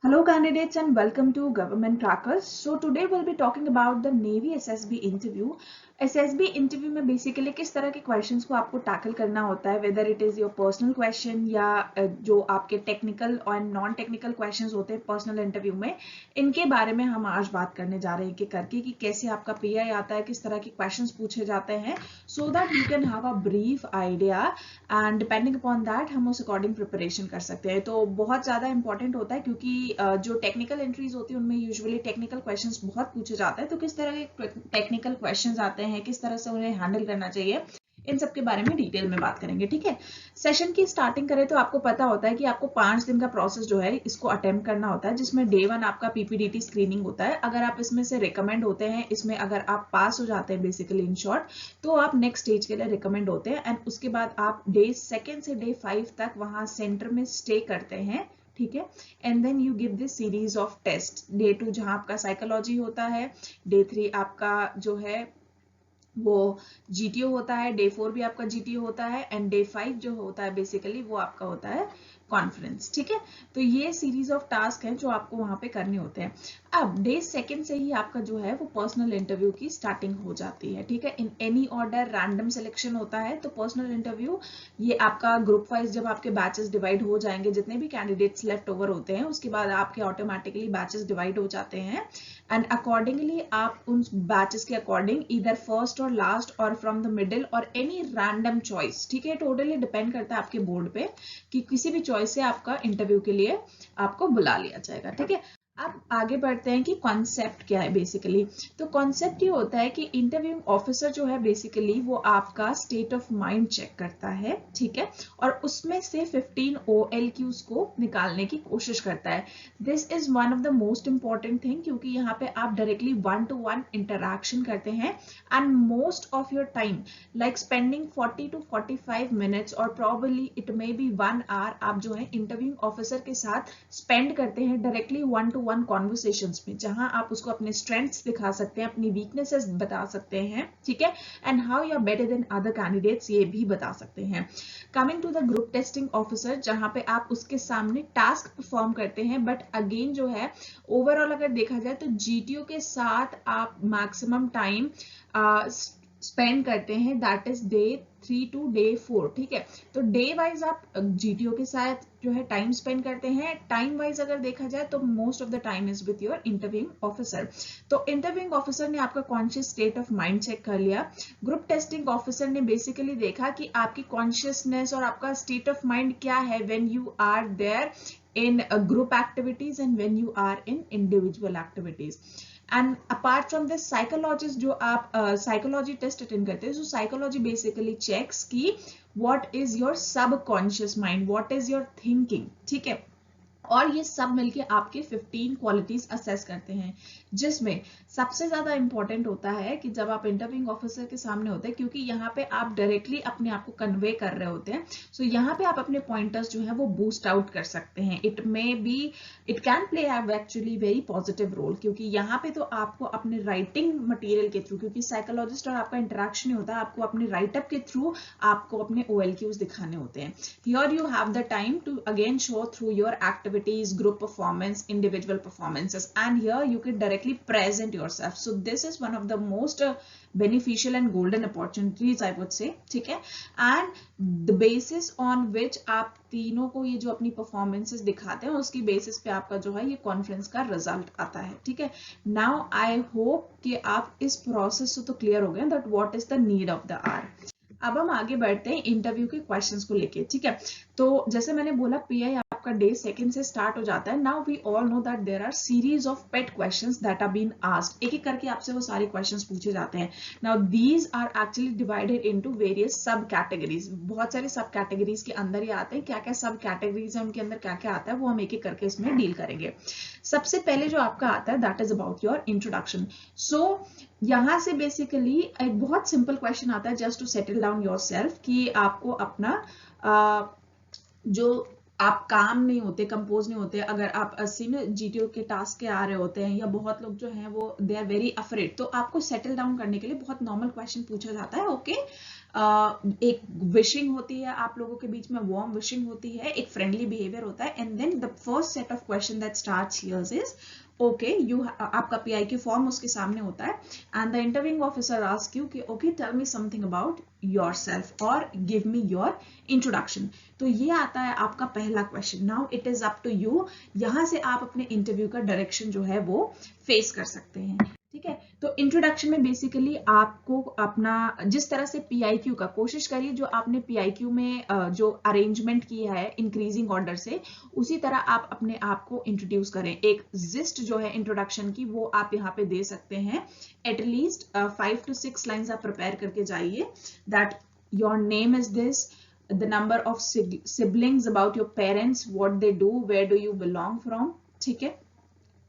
Hello candidates and welcome to Government Trackers. So today we'll be talking about the Navy SSB interview. SSB interview में basically किस तरह के questions को आपको tackle करना होता है, whether it is your personal question या जो आपके टेक्निकल और नॉन टेक्निकल क्वेश्चंस होते हैं पर्सनल इंटरव्यू में, इनके बारे में हम आज बात करने जा रहे हैं कि कैसे आपका पीआई आता है, किस तरह के क्वेश्चंस पूछे जाते हैं, so that you can have a brief idea and depending upon that हम उस अकॉर्डिंग प्रिपरेशन कर सकते हैं। तो बहुत ज़्यादा इंपॉर्टेंट होता है क्योंकि जो टेक्निकल एंट्रीज होती है उनमें यूजुअली टेक्निकल क्वेश्चंस बहुत पूछे जाते हैं। तो किस तरह के टेक्निकल क्वेश्चंस आते हैं, किस तरह से उन्हें हैंडल करना चाहिए, इन सब के बारे में डिटेल में बात करेंगे। ठीक है, सेशन की स्टार्टिंग करें तो आपको पता होता है कि आपको 5 दिन का प्रोसेस जो है इसको अटेम्प्ट करना होता है, जिसमें डे 1 आपका पीपीडीटी स्क्रीनिंग होता है। अगर आप इसमें से रिकमेंड होते हैं, इसमें अगर आप पास हो जाते हैं बेसिकली इन शॉर्ट, तो आप नेक्स्ट स्टेज के लिए रिकमेंड होते हैं। एंड उसके बाद आप डे 2 से डे 5 तक वहां सेंटर में स्टे करते हैं। ठीक है, and then you give this series of test. Day 2 जहां आपका साइकोलॉजी होता है, डे 3 आपका जो है वो जीटीओ होता है, डे 4 भी आपका जीटीओ होता है, एंड डे 5 जो होता है बेसिकली वो आपका होता है कॉन्फ्रेंस। ठीक है, तो ये सीरीज ऑफ टास्क हैं जो आपको वहां पे करने होते हैं। अब डे 2 से ही आपका जो है वो पर्सनल इंटरव्यू की स्टार्टिंग हो जाती है। ठीक है, in any order random selection होता है। तो पर्सनल इंटरव्यू ये आपका ग्रुप वाइज, जब आपके बैचेस डिवाइड हो जाएंगे, जितने भी कैंडिडेट्स लेफ्ट ओवर होते हैं उसके बाद आपके ऑटोमेटिकली बैचेस डिवाइड हो जाते हैं, एंड अकॉर्डिंगली आप उन बैचेस के अकॉर्डिंग इधर फर्स्ट और लास्ट और फ्रॉम द मिडिल और एनी रैंडम चॉइस, ठीक है, टोटली डिपेंड करता है आपके बोर्ड पे कि किसी भी चॉइस से आपका इंटरव्यू के लिए आपको बुला लिया जाएगा। ठीक है, अब आगे बढ़ते हैं कि कॉन्सेप्ट क्या है बेसिकली। तो कॉन्सेप्ट ये होता है कि इंटरव्यूइंग ऑफिसर जो है बेसिकली वो आपका स्टेट ऑफ माइंड चेक करता है। ठीक है, और उसमें से 15 OLQs को निकालने की कोशिश करता है। This is one of the most important thing, क्योंकि यहाँ पे आप डायरेक्टली 1-to-1 इंटरेक्शन करते हैं and most of your time like spending 40 to 45 minutes और probably it may B 1 hour आप जो है इंटरव्यूइंग ऑफिसर के साथ स्पेंड करते हैं डायरेक्टली 1-to-1 कॉन्वर्सेशंस में, जहां आप उसको अपने स्ट्रेंथ्स दिखा सकते हैं, अपनी वीकनेसेस बता सकते हैं। ठीक है, and how you are better than other candidates ये भी बता सकते हैं। Coming to the group testing officer, जहां पे आप उसके सामने टास्क परफॉर्म करते हैं, बट अगेन जो है ओवरऑल अगर देखा जाए तो जीटीओ के साथ आप मैक्सिमम टाइम स्पेंड करते हैं, that is day 3 to day 4। ठीक है, तो डे वाइज आप जीटीओ के साथ जो है टाइम स्पेंड करते हैं। टाइम वाइज अगर देखा जाए तो most of the time is with your interviewing officer. तो इंटरव्यूइंग ऑफिसर ने आपका conscious state of mind check कर लिया। ग्रुप टेस्टिंग ऑफिसर ने बेसिकली देखा कि आपकी कॉन्शियसनेस और आपका स्टेट ऑफ माइंड क्या है when you are there in group activities and when you are in individual activities. And apart from this psychologist, जो आप साइकोलॉजी टेस्ट अटेंड करते हैं, जो साइकोलॉजी बेसिकली चेक्स की what is your subconscious mind, what is your thinking. ठीक है, और ये सब मिलके आपके 15 क्वालिटीज असेस करते हैं, जिसमें सबसे ज्यादा इंपॉर्टेंट होता है कि जब आप इंटरव्यूइंग ऑफिसर के सामने होते हैं, क्योंकि यहाँ पे आप डायरेक्टली अपने आप को कन्वे कर रहे होते हैं, सो यहाँ पे आप अपने पॉइंटर्स जो है वो बूस्ट आउट कर सकते हैं। It can play actually very positive role, क्योंकि यहाँ पे तो आपको अपने राइटिंग मटेरियल के थ्रू, क्योंकि साइकोलॉजिस्ट और आपका इंटरेक्शन होता है, आपको अपने राइटअप के थ्रू आपको अपने OLQs दिखाने होते हैं। Here you have the time to again show through your activities, group performance, individual performances, and here you can directly present yourself. So this is one of the most beneficial and golden opportunities I would say. ठीक है, and the basis on which आप तीनों को ये जो अपनी performances दिखाते हैं उसकी basis पे आपका जो है ये conference का result आता है। ठीक है, now I hope कि आप इस process से तो clear हो गए that what is the need of the hour। अब हम आगे बढ़ते हैं इंटरव्यू के क्वेश्चंस को लेके। ठीक है, तो जैसे मैंने बोला पीआई आपका डे 2 से स्टार्ट हो जाता है। Now we all know that there are series of pet questions that are been asked. एक एक करके आपसे वो सारे क्वेश्चंस पूछे जाते हैं। Now these are actually divided into various sub categories. बहुत सारे सब कैटेगरीज के अंदर ही आते हैं। क्या क्या सब कैटेगरीज है, उनके अंदर क्या क्या आता है, वो हम एक एक करके इसमें डील करेंगे। सबसे पहले जो आपका आता है that is about your introduction. So यहां से बेसिकली एक बहुत सिंपल क्वेश्चन आता है just to settle down yourself, कि आपको अपना जो आप काम नहीं होते, कंपोज नहीं होते, अगर आप 80 में जीटीओ के टास्क के आ रहे होते हैं, या बहुत लोग जो हैं वो दे आर वेरी अफ्रेड, तो आपको सेटल डाउन करने के लिए बहुत नॉर्मल क्वेश्चन पूछा जाता है। ओके, एक विशिंग होती है, आप लोगों के बीच में वार्म विशिंग होती है, एक फ्रेंडली बिहेवियर होता है, and then the first set of question that starts here is okay, you आपका पीआईक्यू फॉर्म उसके सामने होता है, and the interviewing officer ask you कि okay tell me something about yourself और गिव मी योर इंट्रोडक्शन। तो ये आता है आपका पहला question. Now it is up to you, यहां से आप अपने इंटरव्यू का डायरेक्शन जो है वो फेस कर सकते हैं। ठीक है, तो इंट्रोडक्शन में बेसिकली आपको अपना जिस तरह से पीआईक्यू का कोशिश करिए, जो आपने पीआईक्यू में जो अरेंजमेंट किया है इंक्रीजिंग ऑर्डर से, उसी तरह आप अपने आप को इंट्रोड्यूस करें। एक जिस्ट जो है इंट्रोडक्शन की वो आप यहाँ पे दे सकते हैं। एटलीस्ट 5 to 6 लाइन्स आप प्रिपेयर करके जाइए, that your name is this, the number of siblings, about your parents, what they do, where do you belong from। ठीक है,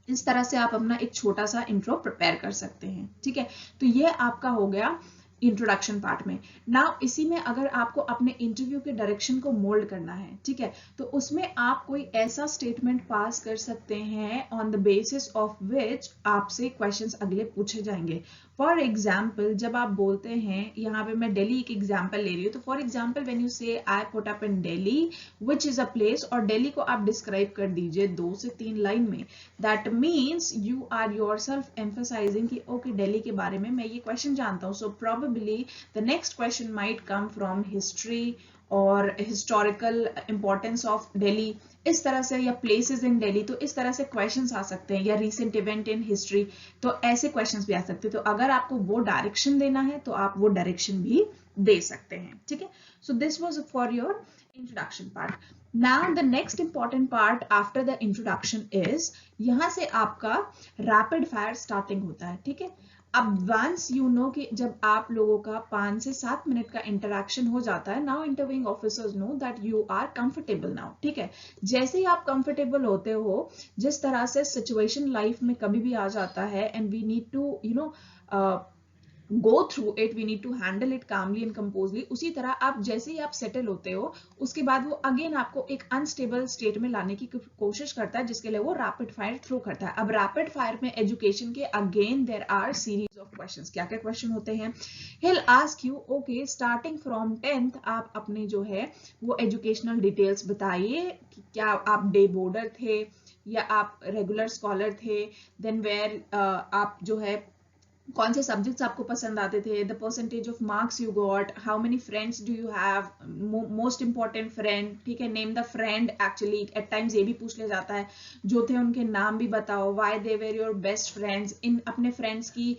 इस तरह से आप अपना एक छोटा सा इंट्रो प्रिपेयर कर सकते हैं। ठीक है, तो ये आपका हो गया इंट्रोडक्शन पार्ट में। नाउ इसी में अगर आपको अपने इंटरव्यू के डायरेक्शन को मोल्ड करना है, ठीक है, तो उसमें आप कोई ऐसा स्टेटमेंट पास कर सकते हैं on the basis of which आपसे क्वेश्चंस अगले पूछे जाएंगे। फॉर एग्जाम्पल, जब आप बोलते हैं, यहाँ पे मैं दिल्ली एक एग्जाम्पल ले रही हूँ, तो for example when you say I put up in Delhi which is a place, और दिल्ली को आप डिस्क्राइब कर दीजिए 2 से 3 लाइन में, that means you are yourself emphasizing कि ओके दिल्ली के बारे में मैं ये क्वेश्चन जानता हूँ। So probably the next question might come from history और हिस्टोरिकल इंपॉर्टेंस ऑफ दिल्ली, इस तरह से, या प्लेसेस इन दिल्ली, तो इस तरह से क्वेश्चंस आ सकते हैं, या रीसेंट इवेंट इन हिस्ट्री, तो ऐसे क्वेश्चंस भी आ सकते हैं। तो अगर आपको वो डायरेक्शन देना है तो आप वो डायरेक्शन भी दे सकते हैं। ठीक है, so this was for your introduction part. Now the next important part after the introduction is, यहां से आपका रैपिड फायर स्टार्टिंग होता है। ठीक है, अब वंस यू नो कि जब आप लोगों का 5 से 7 मिनट का इंटरेक्शन हो जाता है, now interviewing officers know that you are comfortable now. ठीक है, जैसे ही आप कंफर्टेबल होते हो, जिस तरह से सिचुएशन लाइफ में कभी भी आ जाता है, and we need to go through it, we need to handle it calmly and composedly, उसी तरह आप जैसे ही आप सेटल होते हो, उसके बाद वो अगेन आपको एक अनस्टेबल स्टेट में लाने की कोशिश करता है, जिसके लिए वो रैपिड फायर थ्रो करता है। अब रैपिड फायर में एजुकेशन के again there are series of questions. क्या क्या क्वेश्चन होते हैं? he'll ask you okay starting from 10th आप अपने जो है वो एजुकेशनल डिटेल्स बताइए कि क्या आप डे बोर्डर थे या आप रेगुलर स्कॉलर थे, देन वेयर आप जो है कौन से सब्जेक्ट्स आपको पसंद आते थे, the percentage of marks you got, how many friends do you have, most important friend. ठीक है, name the friend, actually eight times ये भी पूछ लिया जाता है, जो थे उनके नाम भी बताओ, why they were your best friends, इन अपने फ्रेंड्स की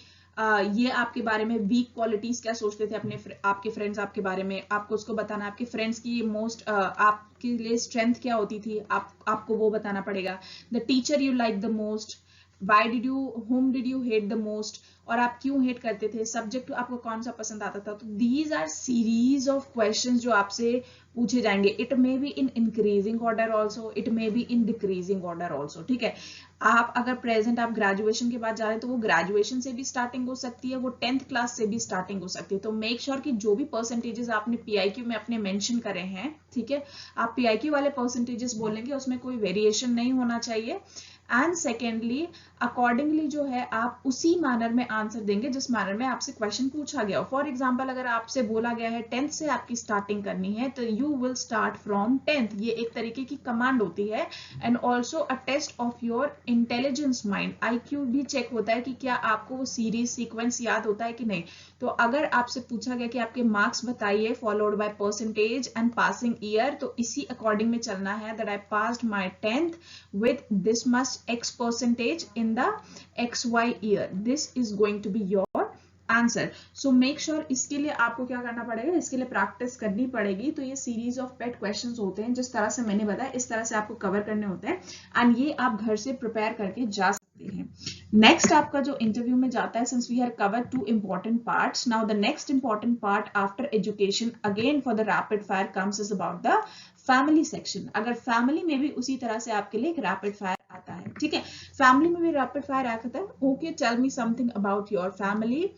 ये आपके बारे में वीक क्वालिटीज क्या सोचते थे अपने आपके फ्रेंड्स आपके बारे में, आपको उसको बताना। आपके फ्रेंड्स की मोस्ट आपके लिए स्ट्रेंथ क्या होती थी, आपको वो बताना पड़ेगा। The teacher you like the most, why did you, whom did you hate the most, और आप क्यों हेट करते थे, सब्जेक्ट आपको कौन सा पसंद आता था। तो these are series of questions जो आपसे पूछे जाएंगे। It may be in increasing order also, it may be in decreasing order also. ठीक है, आप अगर प्रेजेंट आप ग्रेजुएशन के बाद जा रहे हैं तो वो ग्रेजुएशन से भी स्टार्टिंग हो सकती है, वो 10th क्लास से भी स्टार्टिंग हो सकती है। तो मेक श्योर कि जो भी परसेंटेजेस आपने पीआईक्यू में अपने मेंशन करे हैं, ठीक है, आप पीआईक्यू वाले परसेंटेजेस बोलेंगे, उसमें कोई वेरिएशन नहीं होना चाहिए। एंड सेकेंडली अकॉर्डिंगली जो है आप उसी मैनर में आंसर देंगे जिस मैनर में आपसे क्वेश्चन पूछा गया हो। फॉर एग्जाम्पल, अगर आपसे बोला गया है 10th से आपकी स्टार्टिंग करनी है, तो you will start from 10th, ये एक तरीके की कमांड होती है। And also a test of your intelligence mind, IQ भी चेक होता है कि क्या आपको वो सीरीज सीक्वेंस याद होता है कि नहीं। तो अगर आपसे पूछा गया कि आपके मार्क्स बताइए followed by percentage and passing year, तो इसी अकॉर्डिंग में चलना है, that I passed my 10th with this much X percentage in the XY year. This is going to be your answer. So make sure, इसके लिए आपको क्या करना पड़ेगा, इसके लिए प्रैक्टिस करनी पड़ेगी। तो ये सीरीज ऑफ पेट क्वेश्चंस होते हैं, जिस तरह से मैंने बताया इस तरह से आपको कवर करने होते हैं, एंड ये आप घर से प्रिपेयर करके जा सकते हैं। नेक्स्ट आपका जो इंटरव्यू में जाता है, since we have covered 2 important parts, now the next important part after education again for the rapid fire comes is about the family section. अगर फैमिली में भी उसी तरह से आपके लिए एक रैपिड फायर आता है, ठीक है, फैमिली में भी रैपिड फायर आता है। Okay, tell me something about your family,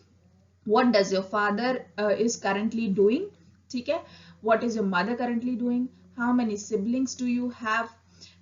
what does your father is currently doing, ठीक है, what is your mother currently doing, how many siblings do you have,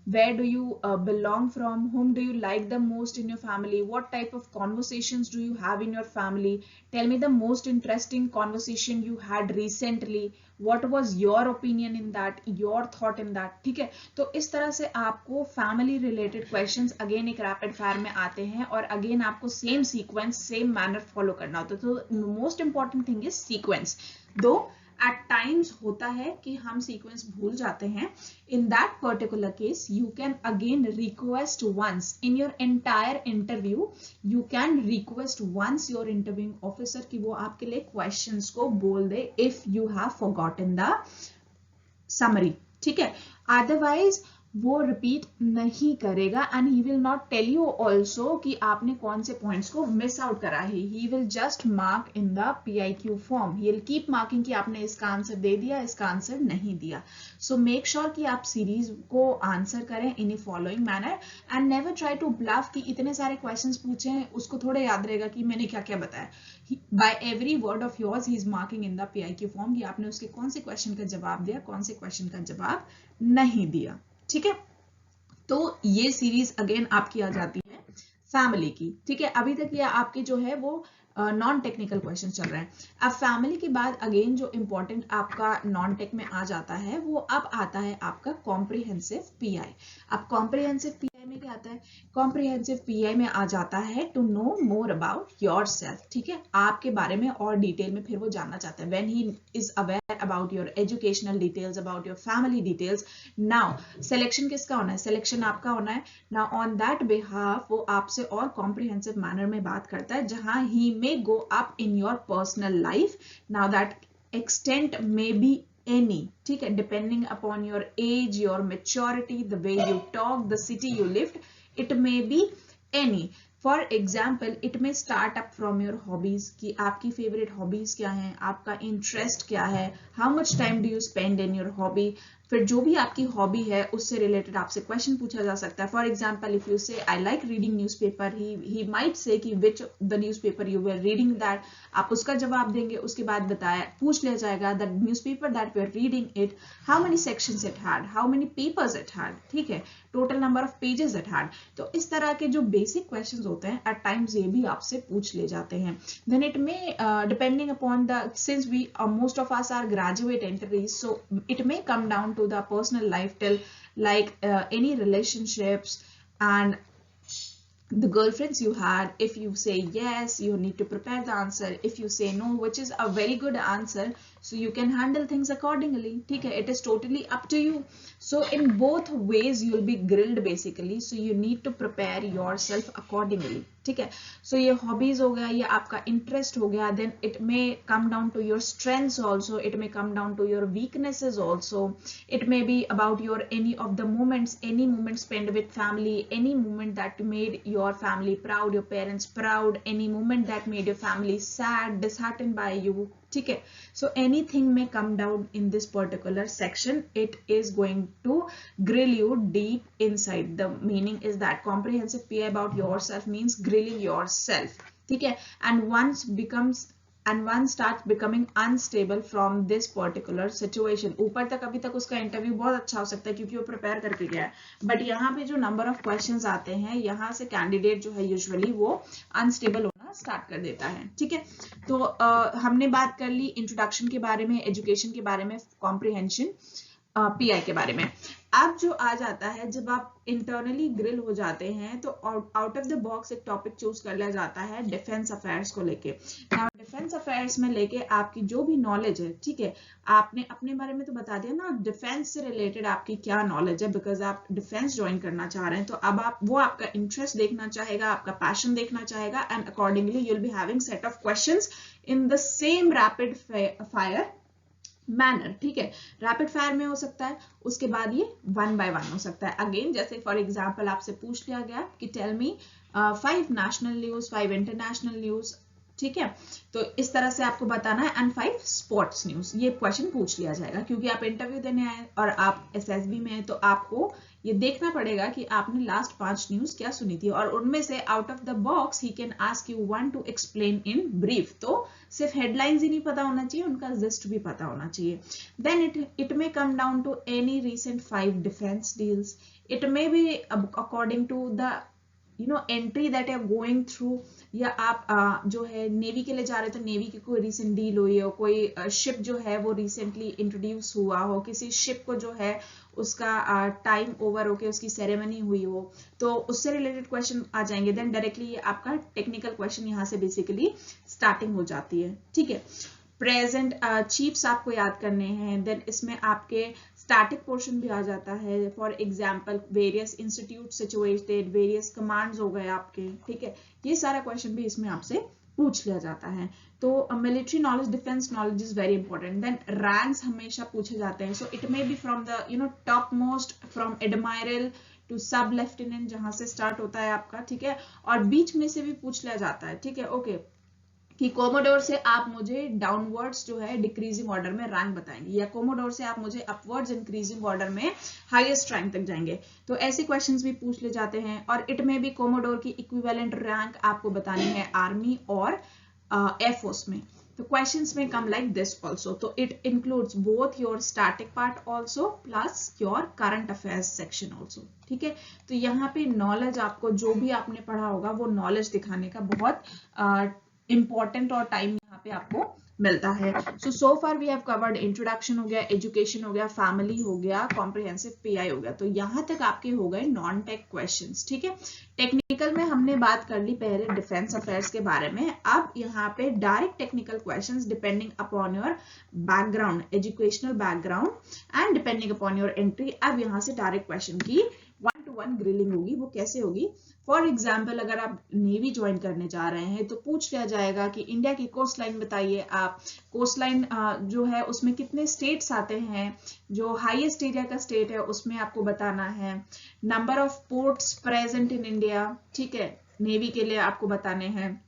where do you belong from, whom do you like the most in your family, what type of conversations do you have in your family, tell me the most interesting conversation you had recently, what was your opinion in that, your thought in that. ठीक है, तो इस तरह से आपको family related questions again एक rapid fire में आते हैं और अगेन आपको same sequence same manner follow करना होता है. तो most important thing is sequence. दो at times होता है कि हम सीक्वेंस भूल जाते हैं. In that particular case, you can again request once in your entire interview. You can request once your interviewing officer कि वो आपके लिए questions को बोल दे if you have forgotten the summary. ठीक है, otherwise वो रिपीट नहीं करेगा and he will not tell you also कि आपने कौन से पॉइंट्स को मिस आउट करा है. He will just mark in the PIQ form. He will keep marking कि आपने इसका आंसर दे दिया, इसका आंसर नहीं दिया. सो मेक श्योर कि आप सीरीज को आंसर करें in a following manner and never try to bluff कि इतने सारे क्वेश्चंस पूछे हैं उसको थोड़े याद रहेगा कि मैंने क्या क्या बताया. By every word of yours he is marking in the PIQ form कि आपने उसके कौन से क्वेश्चन का जवाब दिया, कौन से क्वेश्चन का जवाब नहीं दिया. ठीक है, तो ये सीरीज अगेन आपकी आ जाती है फैमिली की. ठीक है, अभी तक ये आपके जो है वो नॉन टेक्निकल क्वेश्चन चल रहे हैं. अब फैमिली के बाद अगेन जो इंपॉर्टेंट आपका नॉन टेक में आ जाता है वो अब आता है आपका कॉम्प्रिहेंसिव PI. अब कॉम्प्रिहेंसिव PI में क्या आता है? कॉम्प्रिहेंसिव PI में आ जाता है to know more about yourself. ठीक है, आपके बारे में और डिटेल में फिर वो जानना चाहता है. When he is aware about your educational details, about your family details. Now selection किसका होना है? सिलेक्शन आपका होना है. नाउ ऑन दैट बिहाफ वो आपसे और कॉम्प्रिहेंसिव मैनर में बात करता है जहां ही may go up in your personal life. Now that extent may be any. ठीक है, depending upon your age, your maturity, the way you talk, the city you lived, it may be any. For example, it may start up from your hobbies कि आपकी favorite hobbies क्या हैं, आपका interest क्या है, how much time do you spend in your hobby. फिर जो भी आपकी हॉबी है उससे रिलेटेड आपसे क्वेश्चन पूछा जा सकता है. For example if you say I like reading newspaper, he might say कि which the newspaper you were reading that. आप उसका जवाब देंगे, उसके बाद बताया पूछ लिया जाएगा the newspaper that we are reading it, how many sections it had, how many papers it had. ठीक है, total number of pages it had. तो इस तरह के जो बेसिक क्वेश्चंस होते हैं एट टाइम्स ये भी आपसे पूछ ले जाते हैं. Then it may depending upon the since we most of us are graduate entries, so it may come down to the personal life till like any relationships and the girlfriends you had. If you say yes, you need to prepare the answer. If you say no, which is a very good answer, so you can handle things accordingly. ठीक है, it is totally up to you. So in both ways you will be grilled basically, so you need to prepare yourself accordingly. ठीक है, so ये hobbies हो गया, ये आपका interest हो गया. Then it may come down to your strengths also, it may come down to your weaknesses also. It may be about your any of the moments, any moment spent with family, any moment that made your family proud, your parents proud, any moment that made your family sad, disheartened by you. ठीक है, so anything may come down in this particular section. It is going to grill you deep inside. The meaning is that comprehensive PI about yourself means grilling yourself. ठीक है, and one starts becoming unstable from this particular situation. ऊपर तक अभी तक उसका interview बहुत अच्छा हो सकता है क्योंकि वो प्रिपेयर करके गया है, बट यहाँ पे जो नंबर ऑफ क्वेश्चंस आते हैं यहाँ से कैंडिडेट जो है यूजुअली वो अनस्टेबल होना स्टार्ट कर देता है. ठीक है, तो हमने बात कर ली इंट्रोडक्शन के बारे में, एजुकेशन के बारे में, कॉम्प्रिहेंशन PI के बारे में. अब जो आ जाता है जब आप इंटरनली ग्रिल हो जाते हैं तो आउट ऑफ द बॉक्स एक टॉपिक चूज कर लिया जाता है डिफेंस अफेयर्स को लेके. नाउ डिफेंस अफेयर्स में लेके आपकी जो भी नॉलेज है, ठीक है, आपने अपने बारे में तो बता दिया ना, डिफेंस से रिलेटेड आपकी क्या नॉलेज है, बिकॉज आप डिफेंस ज्वाइन करना चाह रहे हैं. तो अब आप वो आपका इंटरेस्ट देखना चाहेगा, आपका पैशन देखना चाहेगा, and accordingly you will be having set of questions in the same rapid fire manner. ठीक है, रैपिड फायर में हो सकता है, उसके बाद ये 1 by 1 हो सकता है. अगेन जैसे फॉर एग्जांपल आपसे पूछ लिया गया कि tell me 5 national news, 5 international news. ठीक है, तो इस तरह से आपको बताना है, एंड 5 स्पोर्ट्स न्यूज. ये क्वेश्चन पूछ लिया जाएगा क्योंकि आप इंटरव्यू देने आए और आप SSB में हैं, तो आपको ये देखना पड़ेगा कि आपने लास्ट 5 न्यूज क्या सुनी थी, और उनमें से out of the box he can ask you one two explain in brief. तो सिर्फ हेडलाइंस ही नहीं पता होना चाहिए, उनका जिस्ट भी पता होना चाहिए। Then it may come down to any recent 5 defence deals, it may be according to the entry that are going through, या आप जो है नेवी के लिए जा रहे हो तो नेवी की कोई रिसेंट डील हुई हो, कोई शिप जो है वो रिसेंटली इंट्रोड्यूस हुआ हो, किसी शिप को जो है उसका टाइम ओवर होके उसकी सेरेमनी हुई हो, तो उससे रिलेटेड क्वेश्चन आ जाएंगे। देन डायरेक्टली ये आपका टेक्निकल क्वेश्चन यहाँ से बेसिकली स्टार्टिंग हो जाती है, ठीक है। प्रेजेंट चीफ्स आपको याद करने हैं, देन इसमें आपके स्टैटिक पोर्शन भी आ जाता है, for example various institute situated, various commands हो गए आपके, ठीक है। ये सारा क्वेश्चन भी इसमें आपसे पूछ लिया जाता है। तो military knowledge, defence knowledge is very important. Then ranks हमेशा पूछे जाते हैं, so it may be from the top most, from admiral to sub lieutenant, जहां से स्टार्ट होता है आपका, ठीक है। और बीच में से भी पूछ लिया जाता है, ठीक है, ओके, कि कोमोडोर से आप मुझे डाउनवर्ड्स जो है डिक्रीजिंग ऑर्डर में रैंक बताएंगे, या कोमोडोर से आप मुझे अपवर्ड्स इंक्रीजिंग ऑर्डर में हाईएस्ट रैंक तक जाएंगे। तो ऐसे क्वेश्चंस भी पूछ ले जाते हैं। और इट में भी कोमोडोर की इक्विवेलेंट रैंक आपको बतानी है आर्मी और एयरफोर्स में। तो क्वेश्चंस में कम लाइक दिस ऑल्सो। तो it includes both your static part also plus your current affairs section also, ठीक है। तो यहाँ पे नॉलेज आपको जो भी आपने पढ़ा होगा वो नॉलेज दिखाने का बहुत इंपॉर्टेंट और टाइम यहाँ पे आपको मिलता है। So far we have covered introduction हो गया, एजुकेशन हो गया, फैमिली हो गया, कॉम्प्रिहेंसिव पीआई हो गया। तो यहाँ तक आपके हो गए नॉन टेक क्वेश्चंस, ठीक है। टेक्निकल में हमने बात कर ली पहले डिफेंस अफेयर्स के बारे में। अब यहाँ पे direct technical questions depending upon your background, educational background and depending upon your entry. अब यहाँ से डायरेक्ट क्वेश्चन की 1-to-1 ग्रिलिंग होगी। वो कैसे होगी? फॉर एग्जाम्पल अगर आप नेवी ज्वाइन करने जा रहे हैं तो पूछ लिया जाएगा कि इंडिया की कोस्ट लाइन बताइए आप, कोस्ट लाइन जो है उसमें कितने स्टेट्स आते हैं, जो हाईएस्ट एरिया का स्टेट है उसमें आपको बताना है, number of ports present in India, ठीक है, नेवी के लिए आपको बताने हैं।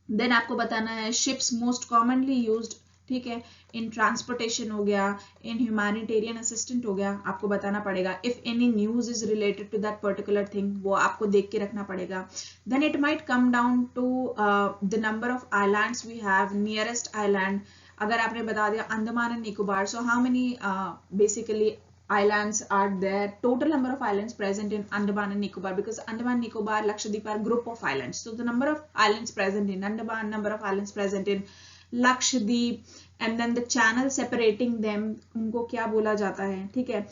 देन आपको बताना है शिप्स मोस्ट कॉमनली यूज्ड, ठीक है, इन ट्रांसपोर्टेशन हो गया, इन ह्यूमैनिटेरियन असिस्टेंट हो गया, आपको बताना पड़ेगा। If any news is related to that particular thing, वो आपको देख के रखना पड़ेगा। Then it might come down to the number of islands we have, nearest island अगर आपने बता दिया Andaman and Nicobar, so how many basically islands are there, total number of islands present in Andaman and Nicobar, because Andaman, Nicobar, Lakshadweep are group of islands. So the number of islands present in Andaman, number of islands present in Lakshadweep, and then the channel separating them, उनको क्या बोला जाता है, ठीक है।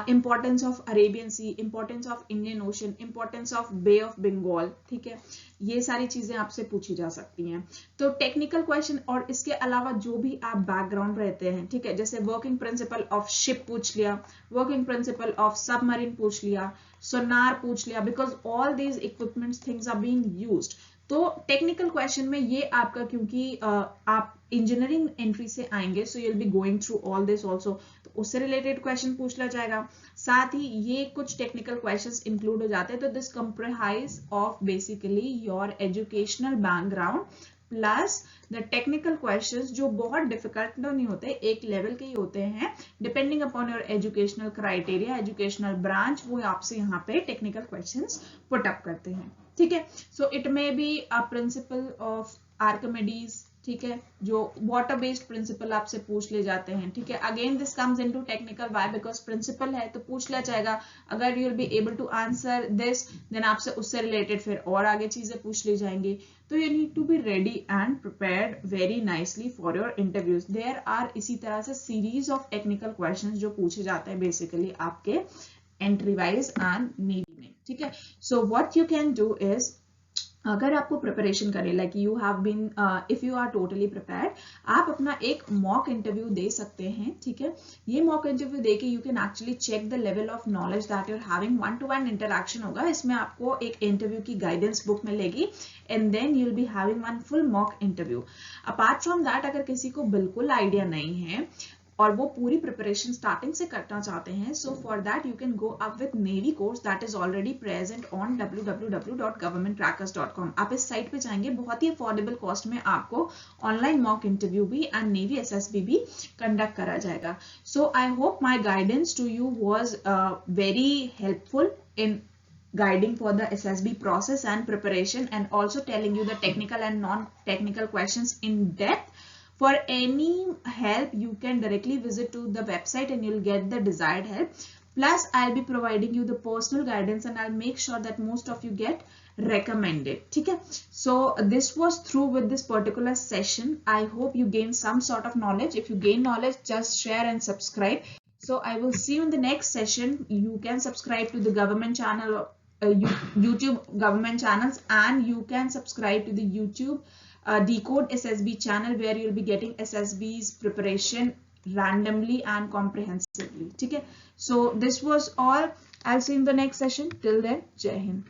Importance of Arabian Sea, importance of Indian Ocean, importance of Bay of Bengal, ठीक है। ये सारी चीजें आपसे पूछी जा सकती हैं। तो टेक्निकल क्वेश्चन और इसके अलावा जो भी आप बैकग्राउंड रहते हैं, ठीक है, जैसे वर्किंग प्रिंसिपल ऑफ शिप पूछ लिया, वर्किंग प्रिंसिपल ऑफ सबमरीन पूछ लिया, सोनार पूछ लिया, because all these equipments things are being used. तो टेक्निकल क्वेश्चन में ये आपका, क्योंकि आप इंजीनियरिंग एंट्री से आएंगे, so you will be going through all this also, तो उससे रिलेटेड क्वेश्चन पूछ लिया जाएगा। साथ ही ये कुछ टेक्निकल क्वेश्चंस इंक्लूड हो जाते हैं। तो this comprise of basically your educational background plus the technical questions, जो बहुत डिफिकल्ट नहीं होते, एक लेवल के ही होते हैं, depending upon your educational criteria, educational branch, वो आपसे यहाँ पे टेक्निकल क्वेश्चंस पुट अप करते हैं, ठीक है। सो it may be a principle of Archimedes, ठीक है, जो वाटर बेस्ड प्रिंसिपल आपसे पूछ ले जाते हैं, ठीक है। Again this comes into technical, why? Because principle है तो पूछ लिया जाएगा। अगर you will be able to answer this, then आपसे उससे रिलेटेड फिर और आगे चीजें पूछ ली जाएंगी। तो you need to be ready and prepared very nicely for your interviews. There are इसी तरह से सीरीज ऑफ टेक्निकल क्वेश्चन जो पूछे जाते हैं बेसिकली आपके एंट्री वाइज एंड नेवी में, ठीक है। So what you can do is, अगर आपको प्रिपरेशन करें, like you have been, if you are totally prepared, आप अपना एक मॉक इंटरव्यू दे सकते हैं, ठीक है। ये मॉक इंटरव्यू देके you can actually check the level of knowledge that you are having. 1-to-1 interaction होगा, इसमें आपको एक इंटरव्यू की गाइडेंस बुक मिलेगी and then you will be having one full mock interview. Apart from that, अगर किसी को बिल्कुल आइडिया नहीं है, और वो पूरी प्रिपरेशन स्टार्टिंग से करना चाहते हैं, so for that you can go up with navy course that is already present on www.governmenttrackers.com। आप इस साइट पे जाएंगे, बहुत ही अफोर्डेबल कॉस्ट में आपको ऑनलाइन मॉक इंटरव्यू भी एंड नेवी एसएसबी भी कंडक्ट करा जाएगा। So I hope my guidance to you was very helpful in guiding for the SSB process and preparation, and also telling you the technical and non-technical questions in depth. For any help, you can directly visit to the website and you'll get the desired help. Plus, I'll be providing you the personal guidance and I'll make sure that most of you get recommended. Okay? So this was through with this particular session. I hope you gain some sort of knowledge. If you gain knowledge, just share and subscribe. So I will see you in the next session. You can subscribe to the government channel, YouTube government channels, and you can subscribe to the YouTube Decode SSB channel, where you'll be getting SSB's preparation randomly and comprehensively. Okay? So this was all. I'll see you in the next session. Till then, Jai Hind.